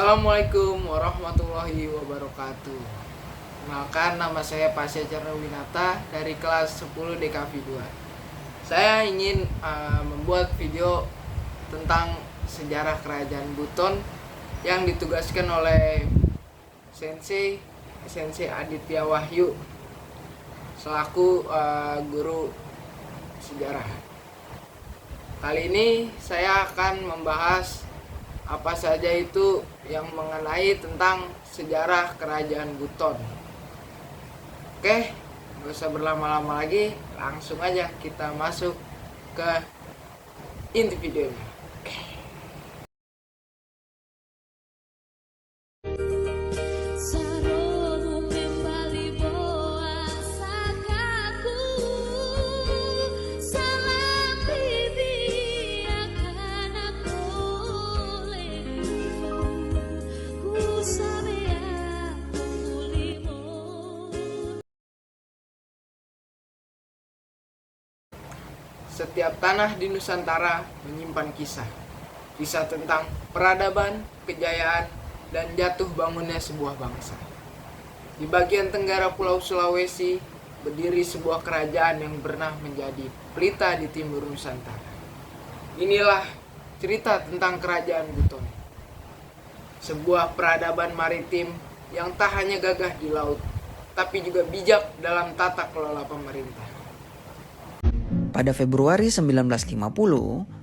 Assalamualaikum warahmatullahi wabarakatuh. Kenalkan, nama saya Pasya Cerrawinata dari kelas 10 DKV 2. Saya ingin membuat video tentang sejarah kerajaan Buton yang ditugaskan oleh Sensei Aditya Wahyu selaku guru sejarah. Kali ini saya akan membahas apa saja itu yang mengenai tentang sejarah kerajaan Buton. Oke, gak usah berlama-lama lagi, langsung aja kita masuk ke inti videonya. Setiap tanah di Nusantara menyimpan kisah tentang peradaban, kejayaan, dan jatuh bangunnya sebuah bangsa. Di bagian tenggara Pulau Sulawesi berdiri sebuah kerajaan yang pernah menjadi pelita di timur Nusantara. Inilah cerita tentang kerajaan Buton. Sebuah peradaban maritim yang tak hanya gagah di laut, tapi juga bijak dalam tata kelola pemerintah. Pada Februari 1950,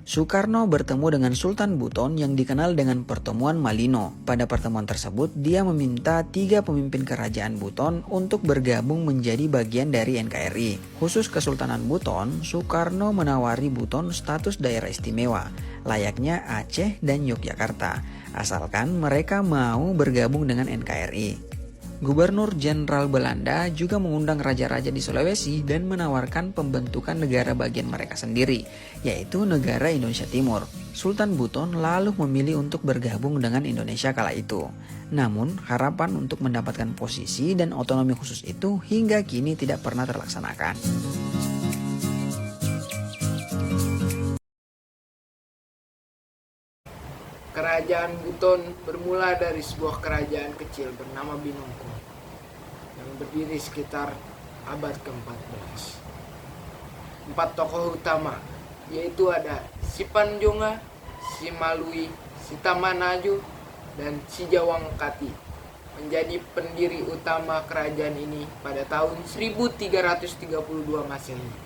Soekarno bertemu dengan Sultan Buton yang dikenal dengan pertemuan Malino. Pada pertemuan tersebut, dia meminta 3 pemimpin kerajaan Buton untuk bergabung menjadi bagian dari NKRI. Khusus Kesultanan Buton, Soekarno menawari Buton status daerah istimewa, layaknya Aceh dan Yogyakarta, asalkan mereka mau bergabung dengan NKRI. Gubernur Jenderal Belanda juga mengundang raja-raja di Sulawesi dan menawarkan pembentukan negara bagian mereka sendiri, yaitu negara Indonesia Timur. Sultan Buton lalu memilih untuk bergabung dengan Indonesia kala itu. Namun, harapan untuk mendapatkan posisi dan otonomi khusus itu hingga kini tidak pernah terlaksanakan. Kerajaan Buton bermula dari sebuah kerajaan kecil bernama Binongko yang berdiri sekitar abad ke-14. 4 tokoh utama yaitu ada Sipanjonga, Simalui, Sitamanaju, dan Sijawangkati menjadi pendiri utama kerajaan ini pada tahun 1332 Masehi.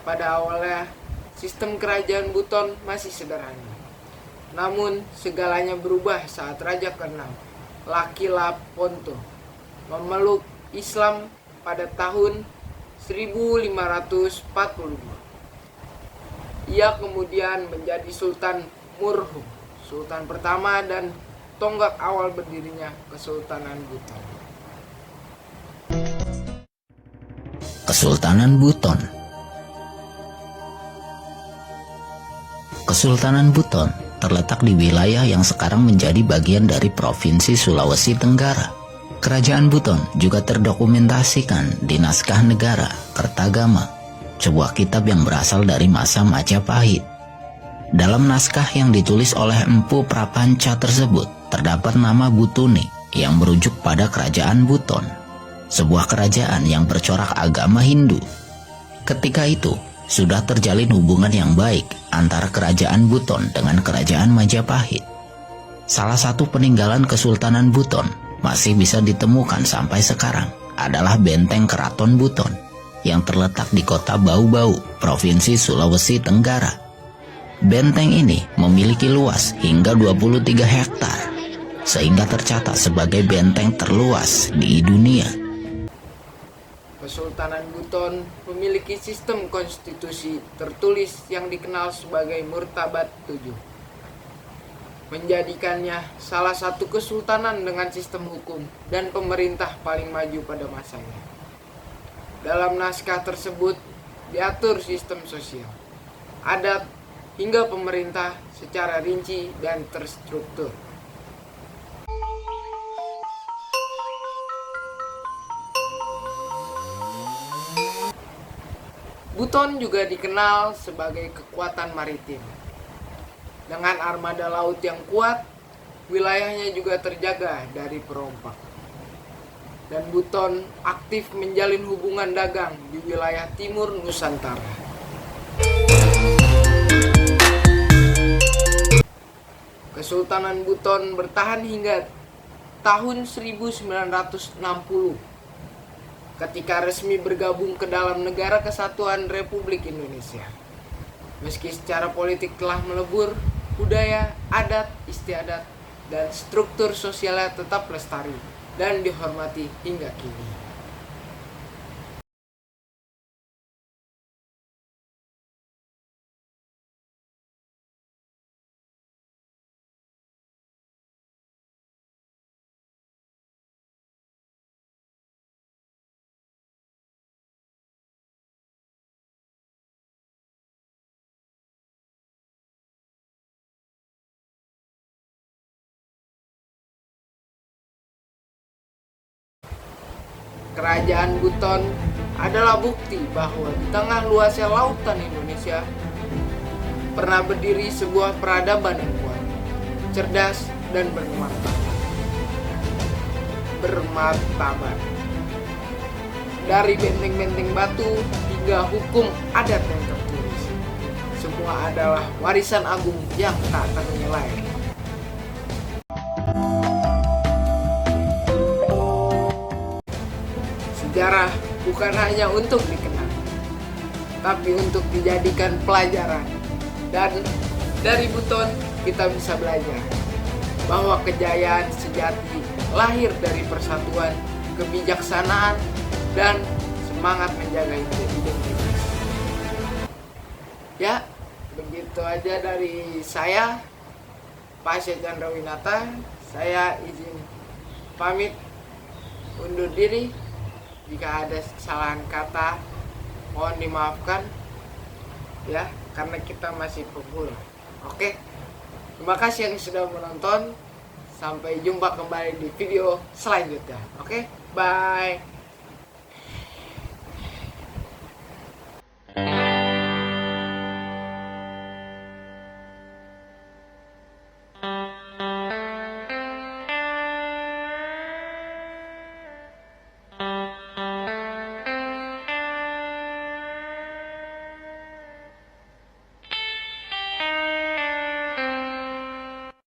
Pada awalnya, sistem kerajaan Buton masih sederhana. Namun, segalanya berubah saat Raja ke-6, Laki Laponto, memeluk Islam pada tahun 1542. Ia kemudian menjadi Sultan Murhum, Sultan pertama dan tonggak awal berdirinya Kesultanan Buton. Kesultanan Buton. Kesultanan Buton terletak di wilayah yang sekarang menjadi bagian dari Provinsi Sulawesi Tenggara. Kerajaan Buton juga terdokumentasikan di Naskah Negara Kertagama, sebuah kitab yang berasal dari masa Majapahit. Dalam naskah yang ditulis oleh Empu Prapanca tersebut, terdapat nama Butuni yang merujuk pada Kerajaan Buton, sebuah kerajaan yang bercorak agama Hindu. Ketika itu, sudah terjalin hubungan yang baik antara kerajaan Buton dengan kerajaan Majapahit. Salah satu peninggalan Kesultanan Buton masih bisa ditemukan sampai sekarang adalah benteng Keraton Buton yang terletak di kota Bau-Bau, Provinsi Sulawesi Tenggara. Benteng ini memiliki luas hingga 23 hektar, sehingga tercatat sebagai benteng terluas di dunia. Kesultanan Buton memiliki sistem konstitusi tertulis yang dikenal sebagai Murtabat 7, menjadikannya salah satu kesultanan dengan sistem hukum dan pemerintah paling maju pada masanya. Dalam naskah tersebut diatur sistem sosial, adat, hingga pemerintah secara rinci dan terstruktur. Buton juga dikenal sebagai kekuatan maritim. Dengan armada laut yang kuat, wilayahnya juga terjaga dari perompak. Dan Buton aktif menjalin hubungan dagang di wilayah timur Nusantara. Kesultanan Buton bertahan hingga tahun 1960 ketika resmi bergabung ke dalam Negara Kesatuan Republik Indonesia. Meski secara politik telah melebur, budaya, adat, istiadat, dan struktur sosialnya tetap lestari dan dihormati hingga kini. Kerajaan Buton adalah bukti bahwa di tengah luasnya lautan Indonesia pernah berdiri sebuah peradaban yang kuat, cerdas, dan bermartabat. Dari benteng-benteng batu hingga hukum adat yang tertulis, semua adalah warisan agung yang tak ternilai. Sejarah bukan hanya untuk dikenal, tapi untuk dijadikan pelajaran. Dan dari Buton kita bisa belajar bahwa kejayaan sejati lahir dari persatuan, kebijaksanaan, dan semangat menjaga identitas. Ya, begitu aja dari saya, Pasya Chandrawinata. Saya izin pamit undur diri. Jika ada kesalahan kata, mohon dimaafkan ya, karena kita masih pemula. Oke, terima kasih yang sudah menonton. Sampai jumpa kembali di video selanjutnya. Oke, bye.